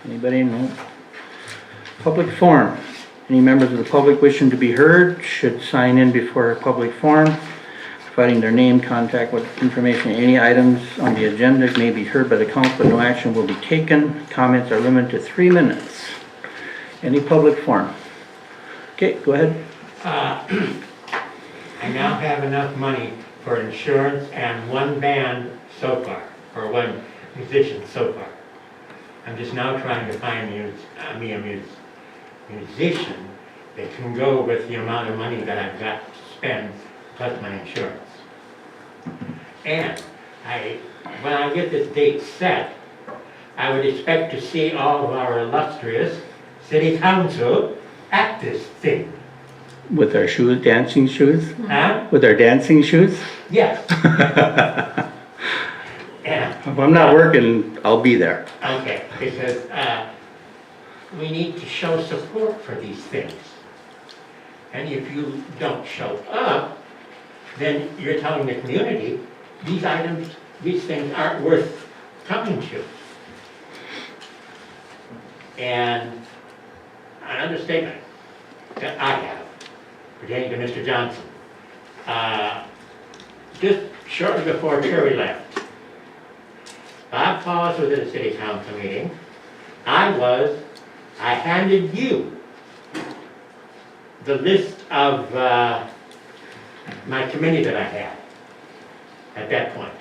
Anybody? No. Public forum. Any members of the public wishing to be heard should sign in before a public forum, providing their name, contact with information. Any items on the agenda may be heard by the council, but no action will be taken. Comments are limited to 3 minutes. Any public forum? Okay, go ahead. I now have enough money for insurance and one band so far, or one musician so far. I'm just now trying to find me a musician that can go with the amount of money that I've got to spend plus my insurance. And when I get this date set, I would expect to see all of our illustrious city council at this thing. With our shoes, dancing shoes? Huh? With our dancing shoes? Yes. And, If I'm not working, I'll be there. okay, because we need to show support for these things. And if you don't show up, then you're telling the community, these things aren't worth coming to. And an understatement that I have pertaining to Mr. Johnson. Just shortly before Terry left, Bob Paulus was at a city council meeting. I handed you the list of my committee that I had at that point.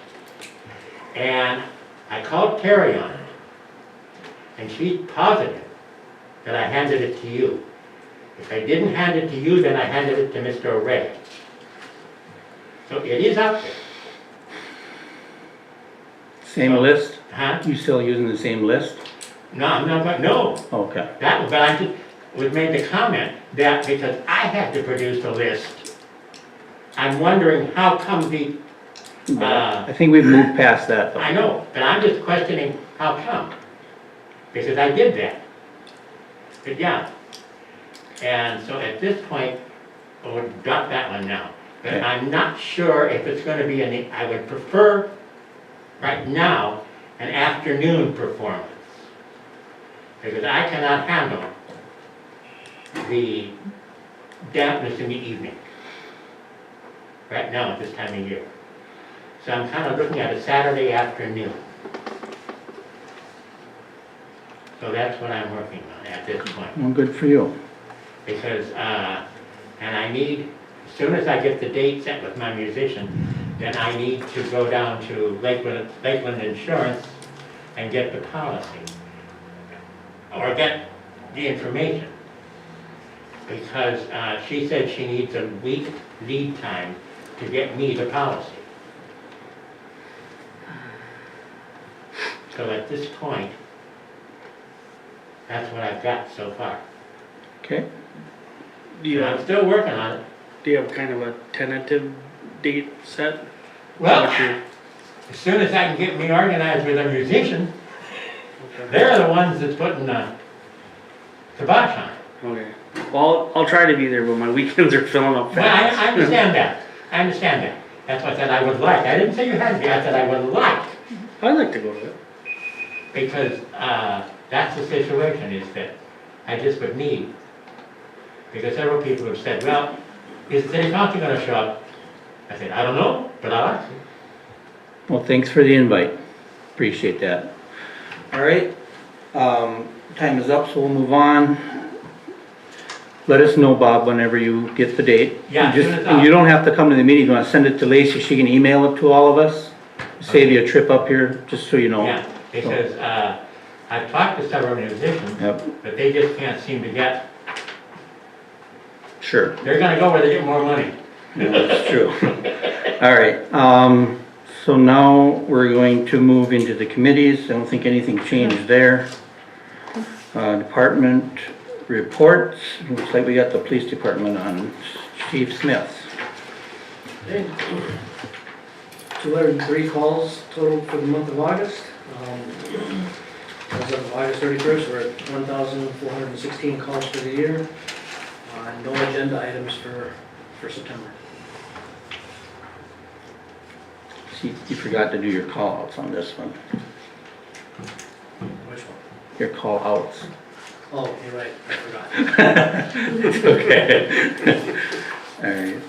And I called Terry on it. And she's positive that I handed it to you. If I didn't hand it to you, then I handed it to Mr. O'Reilly. So it is out there. Same list? Huh? You still using the same list? No, no. Okay. But I just was made the comment that because I had to produce the list, I'm wondering how come the, I think we've moved past that though. I know, but I'm just questioning how come. Because I did that. But yeah. And so at this point, I would drop that one now. But Okay. I'm not sure if it's going to be I would prefer right now an afternoon performance. Because I cannot handle the dampness in the evening. Right now at this time of year. So I'm kind of looking at a Saturday afternoon. So that's what I'm working on at this point. Well, good for you. Because, and I need, as soon as I get the date set with my musician, then I need to go down to Lakeland Insurance and get the policy. Or get the information. Because she said she needs a week lead time to get me the policy. So at this point, that's what I've got so far. Okay. Do you And I'm have, still working on it. do you have kind of a tentative date set? Well, What you're- as soon as I can get me organized with a musician, they're the ones that's putting the kibosh on it. Okay. Well, I'll try to be there, but my weekends are filling up Well, I fast. understand that. I understand that. That's what I said I would like. I didn't say you had to be, I said I would like. I'd like to go to it. Because that's the situation, is that I just would need. Because several people have said, well, is the city council going to show up? I said, I don't know, but I'll ask. Well, thanks for the invite. Appreciate that. All right. Time is up, so we'll move on. Let us know, Bob, whenever you get the date. Yeah, And just- as soon as and you don't have to come to the meeting. You want to send it to Lacey, she can email it to all of us. Save you a trip up here, just so you know. Yeah, because I've talked to several musicians, Yep, but they just can't seem to get, sure. they're gonna go where they get more money. No, that's true. All right, so now we're going to move into the committees. I don't think anything changed there. Department reports. Looks like we got the police department on. Chief Smith. 203 calls total for the month of August. As of August 31st, we're at 1,416 calls for the year. No agenda items for September. See, you forgot to do your call outs on this one. Which one? your call outs. Oh, you're right, I forgot. It's okay. All right.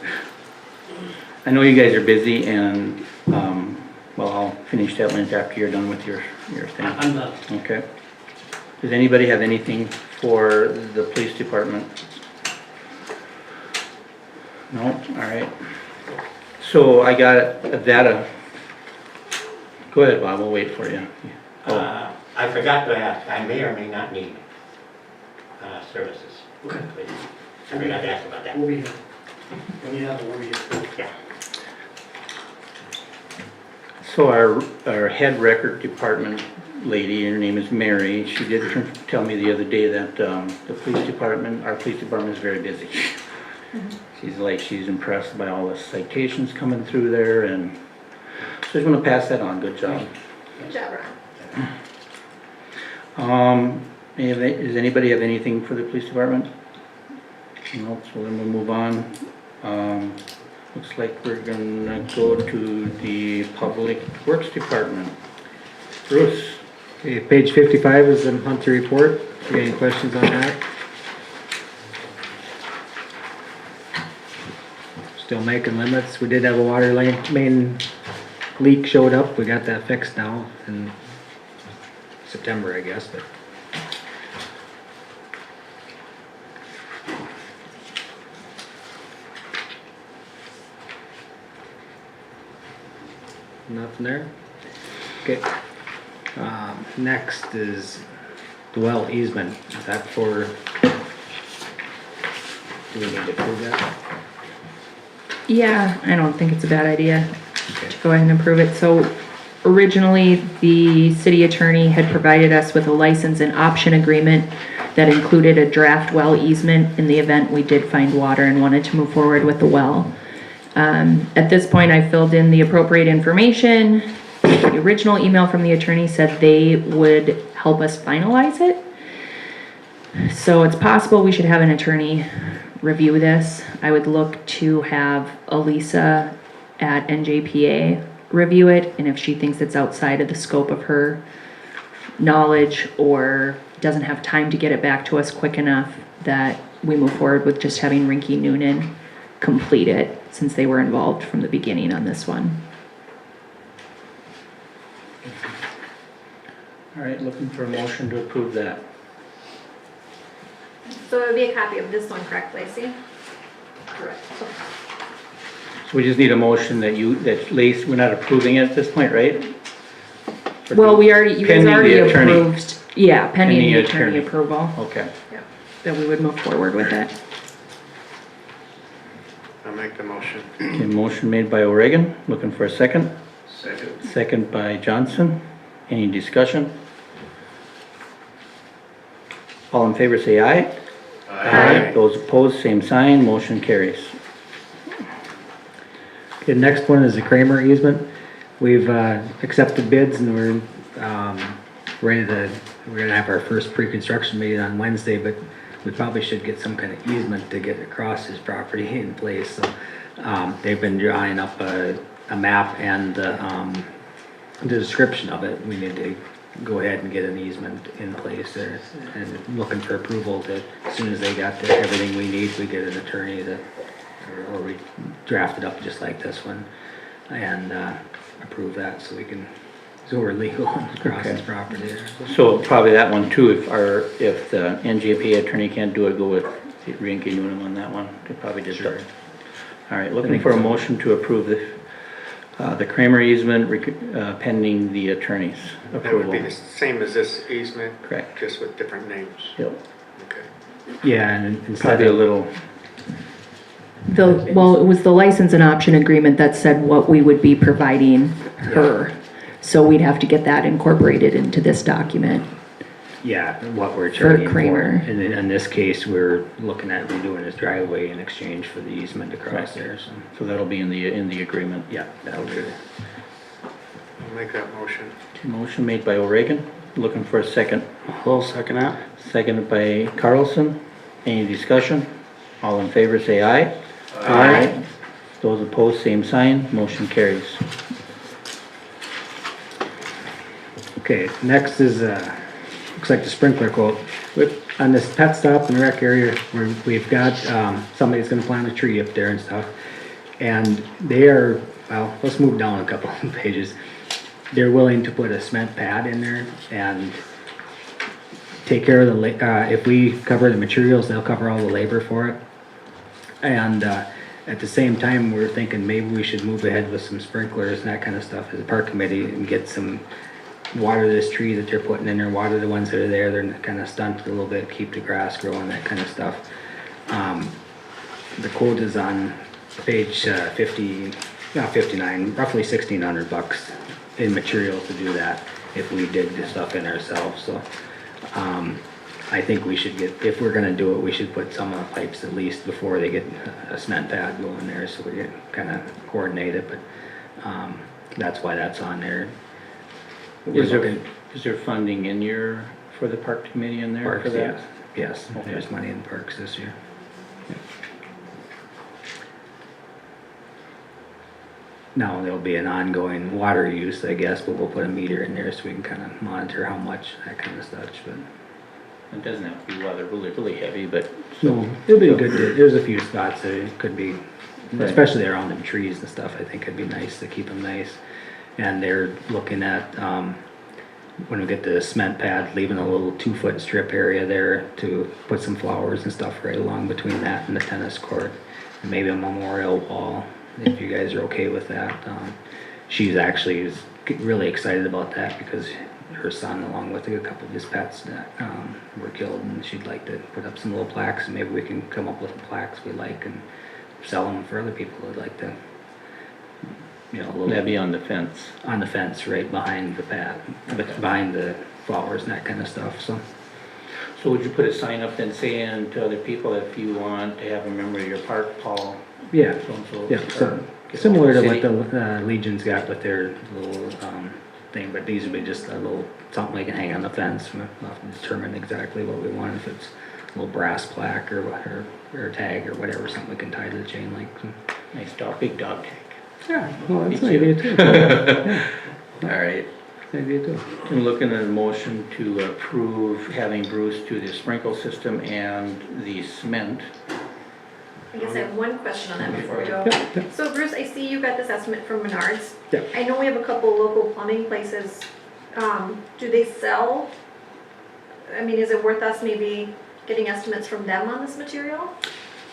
I know you guys are busy and, well, I'll finish that one after you're done with your thing. I'm done. Okay. Does anybody have anything for the police department? No? All right. So I got a data. Go ahead, Bob, we'll wait for you. Oh, I forgot to ask, I may or may not need, services. Okay. I forgot to ask about that. We'll be here. When you have it, we'll be here. Yeah. So our head record department lady, her name is Mary, she did tell me the other day that, the police department, our police department is very busy. She's impressed by all the citations coming through there and, so I just wanna pass that on, good job. Good job, Ron. Does anybody have anything for the police department? No, so then we'll move on. Looks like we're gonna go to the Public Works Department. Bruce? Okay, page 55 is the monthly report. You got any questions on that? Still making limits. We did have a water main leak showed up. We got that fixed now in September, I guess, but. Nothing there? Okay. Next is the well easement. Is that for, do we need to prove that? Yeah, I don't think it's a bad idea Okay. to go ahead and approve it. So originally, the city attorney had provided us with a license and option agreement that included a draft well easement in the event we did find water and wanted to move forward with the well. At this point, I filled in the appropriate information. The original email from the attorney said they would help us finalize it. So it's possible we should have an attorney review this. I would look to have Elisa at NJPA review it, and if she thinks it's outside of the scope of her knowledge or doesn't have time to get it back to us quick enough, that we move forward with just having Rinky Noonan complete it, since they were involved from the beginning on this one. All right, looking for a motion to approve that. So it would be a copy of this one, correct, Lacey? Correct. So we just need a motion that we're not approving it at this point, right? Well, you guys Pending the already attorney. approved, yeah, pending Pending the the attorney attorney. approval, Okay. that we would move forward with it. I'll make the motion. Okay, motion made by O'Regan, looking for a second. Second. Second by Johnson. Any discussion? All in favor say aye. Those opposed, same sign, motion carries. Okay, next one is the Kramer easement. We've accepted bids and we're gonna have our first pre-construction meeting on Wednesday, but we probably should get some kind of easement to get across his property in place. So they've been drawing up a map and the description of it. We need to go ahead and get an easement in place there, and looking for approval that as soon as they got everything we need, we get an attorney that, or we draft it up just like this one and approve that so we're legal across his property there. So probably that one too, if the NJPA attorney can't do it, go with Rinky Noonan on that one. They probably did that. All right, looking for a motion to approve the Kramer easement pending the attorney's That would approval. be the same as this easement, Correct. just with different names. Yep. Okay. Yeah, and instead Probably a of, little, Well, it was the license and option agreement that said what we would be providing her. So we'd have to get that incorporated into this document. yeah, what we're charging for. Kramer. And in this case, we're looking at redoing his driveway in exchange for the easement across there, so. so that'll be in the agreement. Yeah, that'll do it. I'll make that motion. Motion made by O'Regan, looking for a second. I'll second that. Seconded by Carlson. Any discussion? All in favor say aye. Those opposed, same sign, motion carries. Okay, next is looks like the sprinkler quote. On this pet stop and rec area, we've got, somebody's gonna plant a tree up there and stuff. And they are, well, let's move down a couple of pages. They're willing to put a cement pad in there and take care of if we cover the materials, they'll cover all the labor for it. And, at the same time, we're thinking maybe we should move ahead with some sprinklers and that kind of stuff as a park committee and get some, water this tree that they're putting in there, water the ones that are there, they're kind of stunted a little bit, keep the grass growing, that kind of stuff. The quote is on page 59, roughly $1,600 in materials to do that if we did the stuff in ourselves, so. I think we should get, if we're gonna do it, we should put some of the pipes at least before they get a cement pad going there, so we can kinda coordinate it, but, that's why that's on there. We're Is there, looking- is there funding in for the park committee in there for Parks, that? yes, Okay. there's money in parks this year. Now, there'll be an ongoing water use, I guess, but we'll put a meter in there so we can kinda monitor how much, that kind of stuff, but. It doesn't have to be weather really, really heavy, but. No, it'll be good, there's a few spots that it could be, Right. especially around them trees and stuff, I think it'd be nice to keep them nice. And they're looking at, when we get the cement pad, leaving a little 2-foot strip area there to put some flowers and stuff right along between that and the tennis court. And maybe a memorial wall, if you guys are okay with that. She's actually is really excited about that because her son, along with a couple of his pets that, were killed, and she'd like to put up some little plaques, and maybe we can come up with the plaques we like and sell them for other people who'd like to, you know, a little. That'd be on the fence. On the fence, right behind the pad, but behind the flowers and that kind of stuff, so. So would you put a sign up then saying to other people, if you want to have a member of your park, Paul, Yeah, so-and-so? yeah, or so, get similar to city? what the Legion's got with their little, thing, but these would be just a little, something we can hang on the fence. We'll have to determine exactly what we want, if it's a little brass plaque or a tag or whatever, something we can tie to the chain link. So. Nice dog, big dog tag. Yeah, well, that's Me an idea too. Yeah, All right. that's an idea too. I'm looking at a motion to approve having Bruce do the sprinkle system and the cement. I guess I have one question on that before we go. Yeah, yeah. So Bruce, I see you got this estimate from Menards. Yeah. I know we have a couple local plumbing places. Do they sell? I mean, is it worth us maybe getting estimates from them on this material?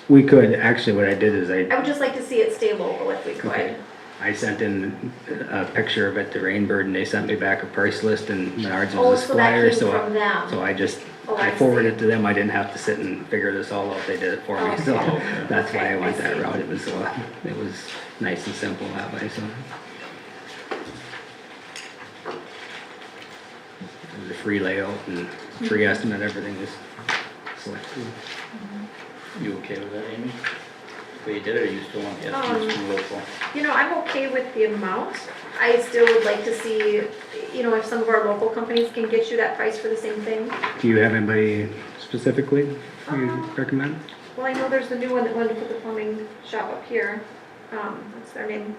We could, actually what I did is I would just like to see it stay local if we Okay. could. I sent in a picture of it to Rainbird and they sent me back a price list and Menards Oh, was a so that supplier, came so. from them. So I just, Oh, I I forwarded see. it to them, I didn't have to sit and figure this all out, they did it for me, Okay. so Okay. that's why I Okay, went I that see. route, it was nice and simple that way, so. It was a free layout and free estimate, everything was selected. You okay with that, Amy? The way you did it, or you still want the estimates from local? You know, I'm okay with the amount. I still would like to see, you know, if some of our local companies can get you that price for the same thing. Do you have anybody specifically you recommend? Well, I know there's the new one that wanted to put the plumbing shop up here. What's their name?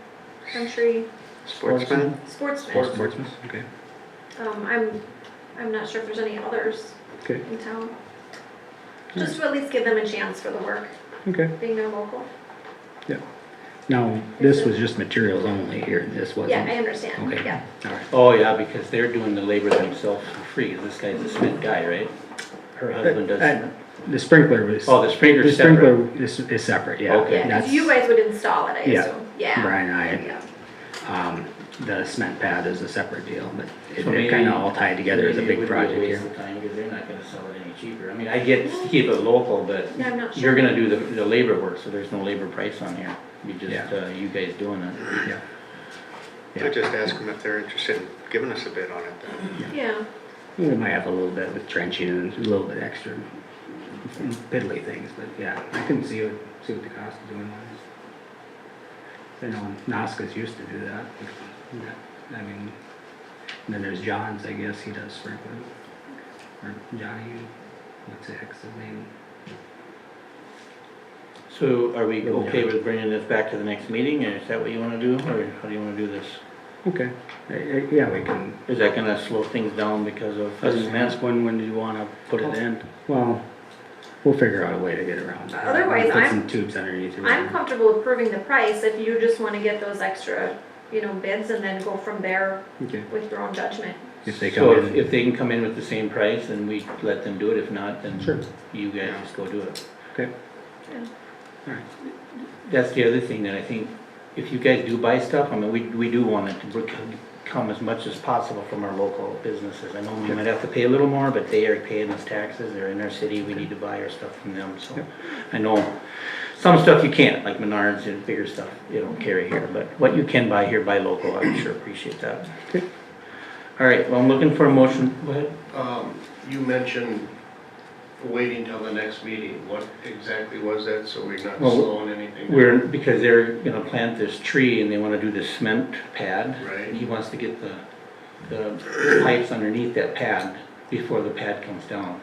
Country Sportsman? Sportsman. Sportsman, okay, I'm not sure if there's any others okay, in town. Just to at least give them a chance for the work, okay, being their local. yeah. Now, this was just materials only here, this wasn't. Yeah, I understand, Okay, yeah. all right. Oh, yeah, because they're doing the labor themselves for free. This guy's a cement guy, right? Her husband does cement. The sprinkler was. Oh, the sprinkler's The separate. sprinkler is separate, yeah. Okay. Yeah, That's- because you guys would install it, I Yeah. assume. Yeah. Brian and I, Yeah. the cement pad is a separate deal, but So maybe- it kinda all tied together as a maybe it big would be project here. waste of time, because they're not gonna sell it any cheaper. I mean, I get to keep it local, but Yeah, I'm not sure. you're gonna do the labor work, so there's no labor price on here. Be just, Yeah. you guys doing it. Yeah. I just ask them if they're interested in giving us a bid on it then. Yeah. We might have a little bit with trenching and a little bit extra piddly things, but yeah, I can see what the cost of doing that is. I know Nasca's used to do that. I mean, and then there's John's, I guess, he does sprinkler. Or Johnny, what's the heck's his name? So are we okay with bringing this back to the next meeting, or is that what you wanna do, or how do you wanna do this? Okay, yeah, we can, Is that gonna slow things down because of I was the gonna cement? ask when do you wanna put it in? well, we'll figure out a way to get around it. Otherwise, Put I'm- some tubes underneath it. I'm comfortable approving the price if you just wanna get those extra, bids and then go from there Okay, with your own judgment. if they come So in. if they can come in with the same price, then we let them do it. If not, then Sure. you guys just go do it. Okay. That's the other thing that I think, if you guys do buy stuff, I mean, we do want it to come as much as possible from our local businesses. I know we might have to pay a little more, but they are paying us taxes, they're in our city, we need to buy our stuff from them, so. Yep. I know some stuff you can't, like Menards and bigger stuff, you don't carry here, but what you can buy here, buy local, I would sure appreciate that. Okay. All right, well, I'm looking for a motion, go ahead. You mentioned waiting till the next meeting. What exactly was that, so we're not Well, slowing anything down? We're, because they're gonna plant this tree and they wanna do this cement pad. Right. And he wants to get the pipes underneath that pad before the pad comes down.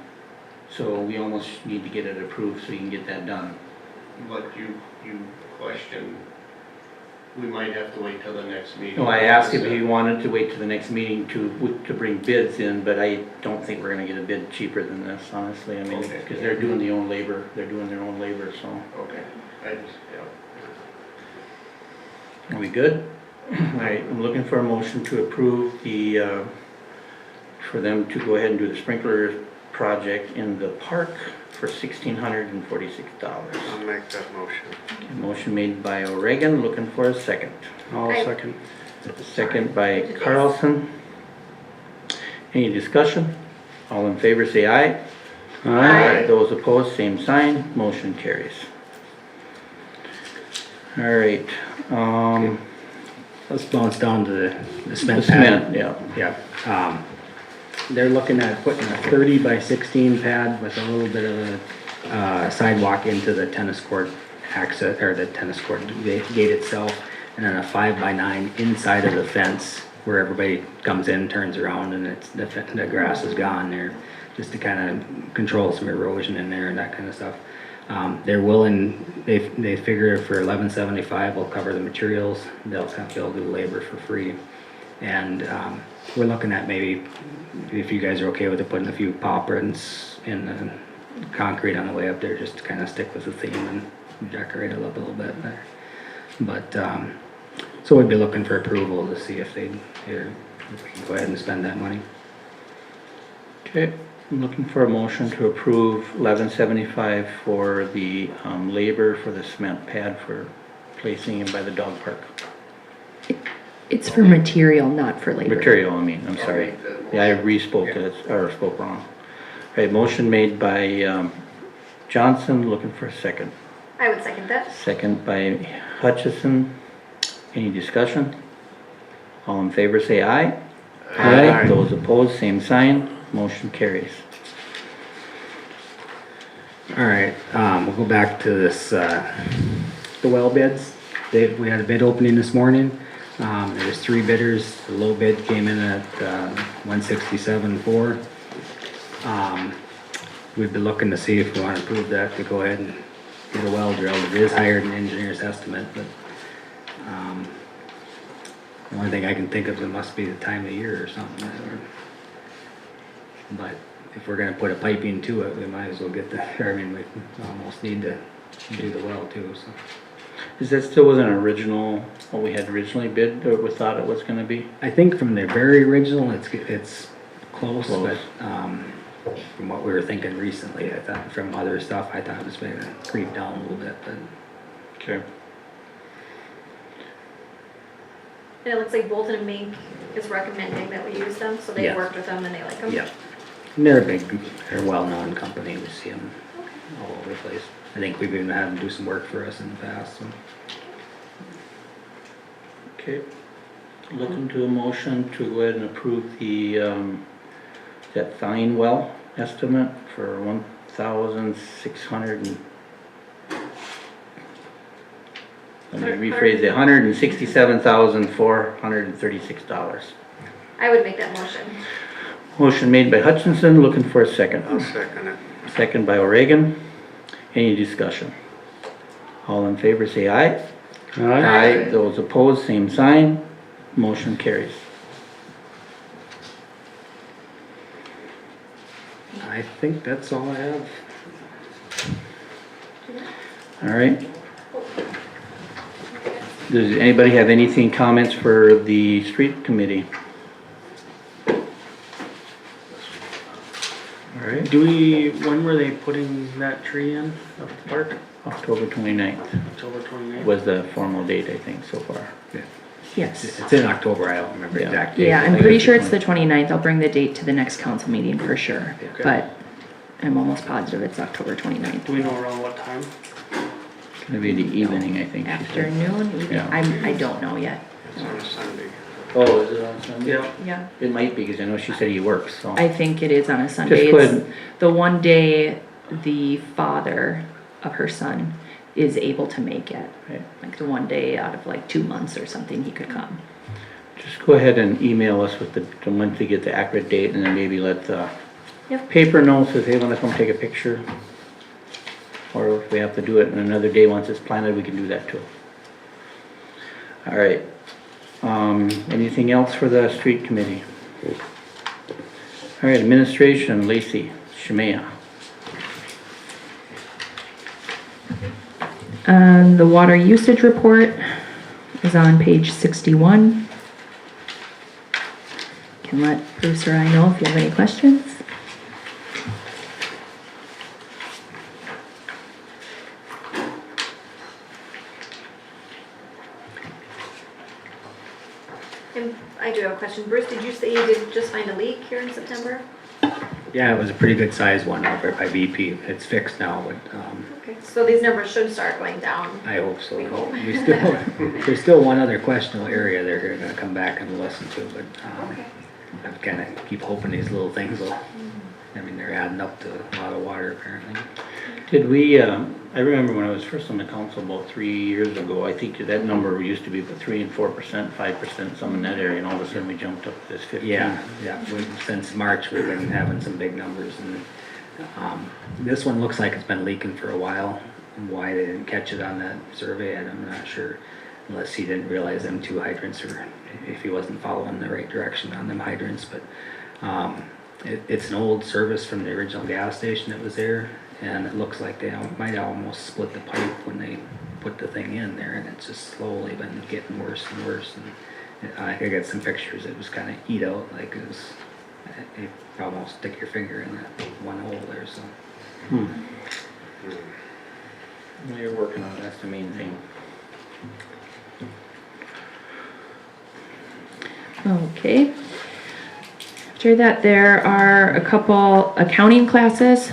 So we almost need to get it approved so you can get that done. But you questioned, we might have to wait till the next meeting. No, I asked if he wanted to wait to the next meeting to bring bids in, but I don't think we're gonna get a bid cheaper than this, honestly. I mean, Okay. because they're doing their own labor, so. Okay, I just, yeah. Are we good? All right, I'm looking for a motion to approve for them to go ahead and do the sprinkler project in the park for $1,646. I'll make that motion. Motion made by O'Regan, looking for a second. I'll Okay. second. Second by Carlson. Any discussion? All in favor say aye. Aye. Those opposed, same sign, motion carries. All right, Let's bounce down to the the cement pad. cement, yeah. Yeah, they're looking at putting a 30 by 16 pad with a little bit of a sidewalk into the tennis court access, or the tennis court gate itself, and then a 5 by 9 inside of the fence where everybody comes in, turns around, and it's, the grass is gone there, just to kind of control some erosion in there and that kind of stuff. They're willing, they figure for $11.75 we'll cover the materials, they'll do the labor for free. And we're looking at maybe, if you guys are okay with it, putting a few pop prints in the concrete on the way up there, just to kind of stick with the theme and decorate it up a little bit there. But, so we'd be looking for approval to see if if we can go ahead and spend that money. Okay, I'm looking for a motion to approve $11.75 for the labor for the cement pad for placing in by the dog park. It's for material, not for labor. Material, I mean, I'm I'll sorry. make that Yeah, I motion. re-spoke it, or spoke wrong. Okay, motion made by Johnson, looking for a second. I would second that. Second by Hutchison. Any discussion? All in favor say aye. Aye. Those opposed, same sign. Motion carries. All right, we'll go back to this, the well bids. We had a bid opening this morning. There was 3 bidders. The low bid came in at $167,400. We'd be looking to see if we want to approve that to go ahead and get a well drilled. It is higher than engineer's estimate, but the only thing I can think of, it must be the time of year or something. But if we're gonna put a piping to it, we might as well get the, I mean, we almost need to do the well too, so. Is that still within original, what we had originally bid, or we thought it was gonna be? I think from the very original, it's close, Close. but, from what we were thinking recently, I thought, from other stuff, I thought it was gonna creep down a little bit, but. Okay. And it looks like Bolton and Mink is recommending that we use them, so they Yes. worked with them and they like them. Yeah, and they're a they're a well-known company, we see them all over the place. I think we've even had them do some work for us in the past, so. Okay. Looking to a motion to go ahead and approve the, that fine well estimate for 1,600 and, let me rephrase it, $167,436. I would make that motion. Motion made by Hutchinson, looking for a second. I'll second it. Second by O'Regan. Any discussion? All in favor say aye. Those opposed, same sign. Motion carries. I think that's all I have. All right. Does anybody have anything, comments for the street committee? All right, When were they putting that tree in up at the park? October 29th October 29th? was the formal date, I think, so far. Yes. It's in October, I don't remember the Yeah. exact date. Yeah, I I'm think pretty it's sure the it's the 29th. I'll bring the date to the next council meeting for sure. Okay. But I'm almost positive it's October 29th. Do we know around what time? Gonna be the evening, I think she said. Afternoon, evening, Yeah. I don't know yet. It's on a Sunday. Oh, is it on Sunday? Yeah. Yeah. It might be, because I know she said he works, so. I think it is on a Sunday. Just go It's ahead. the one day the father of her son is able to make it. Right. Like the one day out of like 2 months or something, he could come. Just go ahead and email us with the once we get the accurate date, and then maybe let the Yep. paper know if they wanna come take a picture. Or if we have to do it in another day, once it's planted, we can do that too. All right. Anything else for the street committee? All right, administration, Lacey Shemaya. The water usage report is on page 61. Can let Bruce or I know if you have any questions. And I do have a question. Bruce, did you say you did just find a leak here in September? Yeah, it was a pretty good sized one over by BP. It's fixed now, but, Okay, so these numbers should start going down. I hope so. We hope. There's still one other questionable area they're gonna come back and listen to, but, Okay. I kinda keep hoping these little things will, I mean, they're adding up to a lot of water apparently. Did we, I remember when I was first on the council about 3 years ago, I think that number used to be about 3 and 4%, 5%, some in that area, and all of a sudden we jumped up to this 15. Yeah, since March, we've been having some big numbers and, this one looks like it's been leaking for a while. Why they didn't catch it on that survey, I'm not sure, unless he didn't realize them two hydrants or if he wasn't following the right direction on them hydrants, but, it's an old service from the original gas station that was there, and it looks like they might almost split the pipe when they put the thing in there, and it's just slowly been getting worse and worse, and I got some pictures, it was kinda eat out, like it was, you could almost stick your finger in that one hole there, so. Well, you're working on it, that's the main thing. Okay. After that, there are a couple accounting classes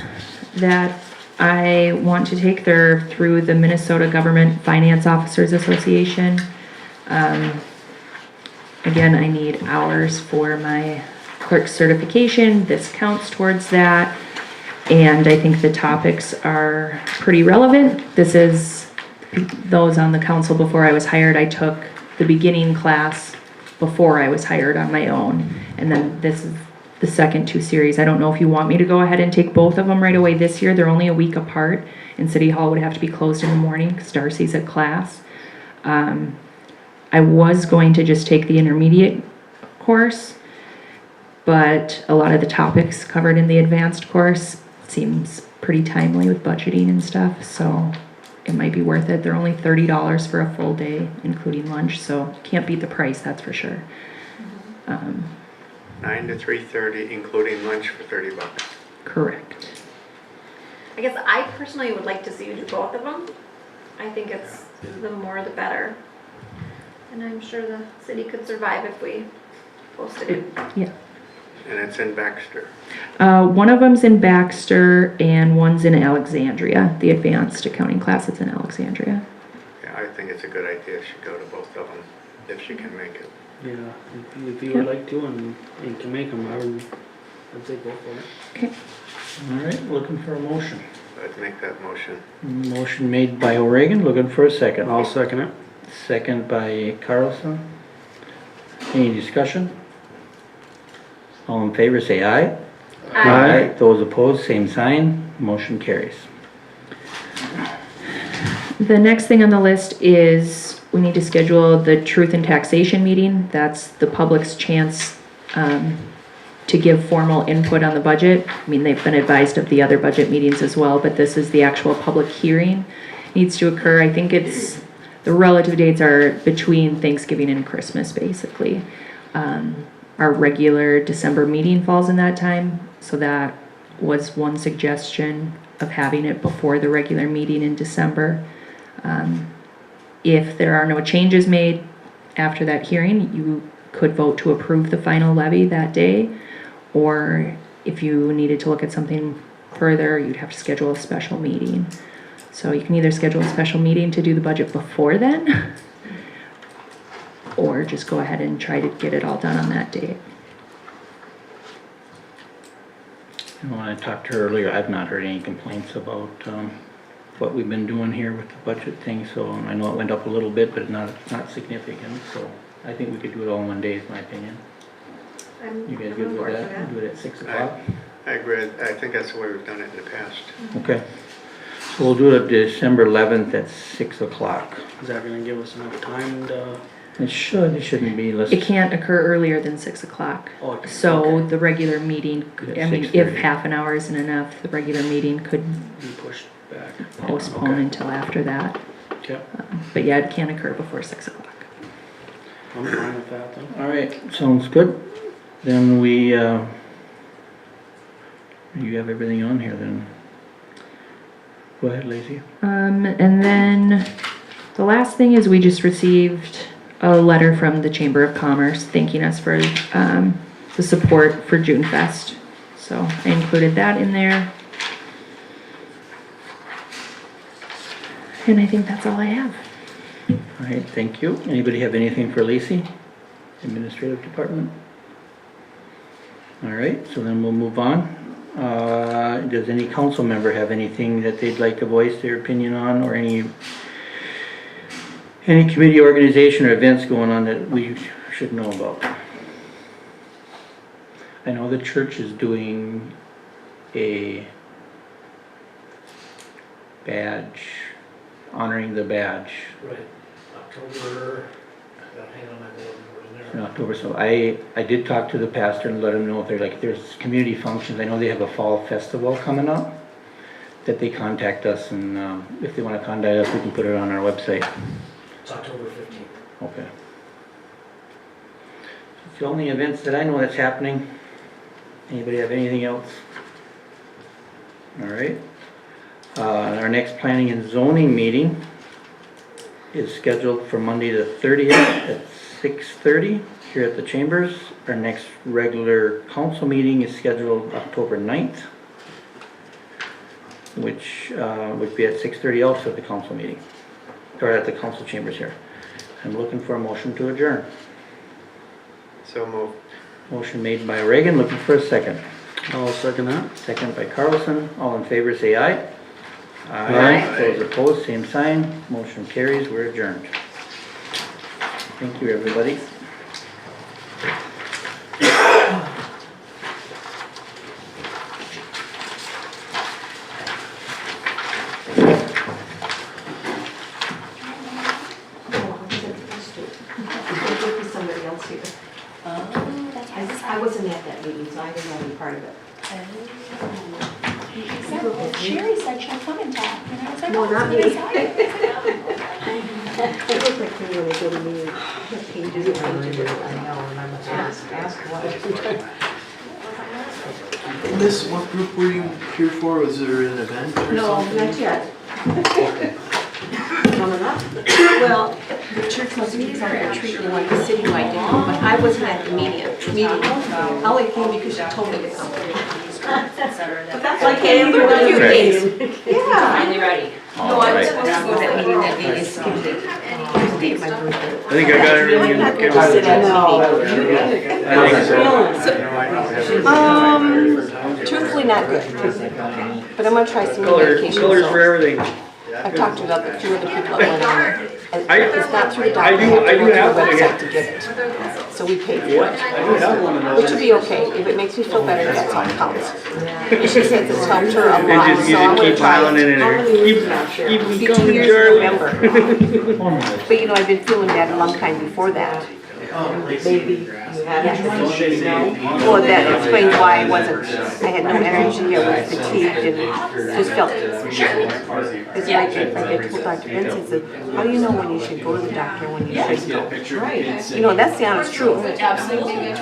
that I want to take. They're through the Minnesota Government Finance Officers Association. Again, I need hours for my clerk certification. This counts towards that. And I think the topics are pretty relevant. This is those on the council before I was hired. I took the beginning class before I was hired on my own. And then this is the second two series. I don't know if you want me to go ahead and take both of them right away this year. They're only a week apart, and City Hall would have to be closed in the morning because Darcy's at class. I was going to just take the intermediate course, but a lot of the topics covered in the advanced course seems pretty timely with budgeting and stuff, so it might be worth it. They're only $30 for a full day, including lunch, so can't beat the price, that's for sure. 9 to 3:30, including lunch for $30. Correct. I guess I personally would like to see you do both of them. I think it's the more the better. And I'm sure the city could survive if we posted it. Yeah. And it's in Baxter. One of them's in Baxter and one's in Alexandria. The advanced accounting class is in Alexandria. Yeah, I think it's a good idea she go to both of them, if she can make it. Yeah, if you would like to and can make them, I'd say go for it. Okay. All right, looking for a motion. I'd make that motion. Motion made by O'Regan, looking for a second. I'll second it. Second by Carlson. Any discussion? All in favor, say aye. Aye. Those opposed, same sign. Motion carries. The next thing on the list is we need to schedule the truth and taxation meeting. That's the public's chance to give formal input on the budget. I mean, they've been advised of the other budget meetings as well, but this is the actual public hearing. Needs to occur, I think it's, the relative dates are between Thanksgiving and Christmas, basically. Our regular December meeting falls in that time, so that was one suggestion of having it before the regular meeting in December. If there are no changes made after that hearing, you could vote to approve the final levy that day. Or if you needed to look at something further, you'd have to schedule a special meeting. So you can either schedule a special meeting to do the budget before then, or just go ahead and try to get it all done on that date. And when I talked to her earlier, I've not heard any complaints about, what we've been doing here with the budget thing, so I know it went up a little bit, but not significant, so I think we could do it all in one day, is my opinion. You guys good with that? Do it at 6 o'clock? I agree. I think that's the way we've done it in the past. Okay. So we'll do it December 11th at 6 o'clock. Is that gonna give us enough time to? It shouldn't be, let's. It can't occur earlier than 6 o'clock. Oh, okay. So Okay. the regular meeting, At I mean, 6:30. if half an hour isn't enough, the regular meeting could Be pushed back. postpone Okay. until after that. Okay, But yeah, it can't occur before 6 o'clock. I'm fine with that then. All right, sounds good. Then we, you have everything on here then. Go ahead, Lacey. And then the last thing is we just received a letter from the Chamber of Commerce thanking us for the support for June Fest. So I included that in there. And I think that's all I have. All right, thank you. Anybody have anything for Lacey? Administrative Department? All right, so then we'll move on. Does any council member have anything that they'd like to voice their opinion on, or any committee, organization, or events going on that we should know about? I know the church is doing a badge, honoring the badge Right, October, hang on, I go in October. So I did talk to the pastor and let him know if there's community functions. I know they have a fall festival coming up, that they contact us, and if they want to contact us, we can put it on our website. It's October 15th. Okay. It's the only events that I know that's happening. Anybody have anything else? All right. Our next planning and zoning meeting is scheduled for Monday the 30th at 6:30 here at the Chambers. Our next regular council meeting is scheduled October 9th, which would be at 6:30 also at the council meeting, or at the council chambers here. I'm looking for a motion to adjourn. So moved. Motion made by Reagan, looking for a second. I'll second that. Second by Carlson. All in favor, say aye. Aye. Those opposed, same sign. Motion carries. We're adjourned. Thank you, everybody. Somebody else here. I wasn't at that meeting, so I didn't know any part of it. Sherry said she'll come and talk, and I was like, No, oh, not it's me. It looks like me when they go to me, pages and pages. I know, and I'm ask what. Miss, what group were you here for? Was there an event or No, something? not yet. Coming up. Well, the church must be sorry, a treat they want the citywide to do, but I wasn't at the meeting. Holly came because she told me to come. But that's okay, I'm going to Right. Yeah. finally ready. No, I was Alright. supposed to go to that meeting that day, it's skipped it. It was the day of my birthday. I think I got everything. I could just sit at the meeting. Truthfully not good, but I'm gonna try some new medications. Colors for so everything. I've talked to a few other people that went on it. And I- it's not through the doctor, I you do- have to I do go to have the one, website to get it. So we pay for it. Which would be okay, if it makes me feel better, that's all counts. And she says it's helped her a lot, And just, you so I'm just gonna keep try piling it in it. How there. many years now, Cheryl? Keep Be 2 going, years in Charlie. November. But you know, I've been feeling that a long time before that. Maybe you haven't. Well, that explains why I wasn't, I had no energy, I was fatigued and just felt. It's like if I told Dr. Benson, I said, how do you know when you should go to the doctor and when you shouldn't go? Right. You know, that's the honest truth. Absolutely.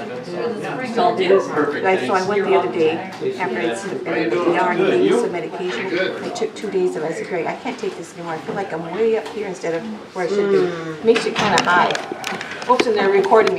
So I went the other day, after I'd been 8 hour days of medication, I took 2 days of it. I said, Greg, I can't take this anymore. I feel like I'm way up here instead of where I should be. Makes you kind of high. Oops, and they're recording me.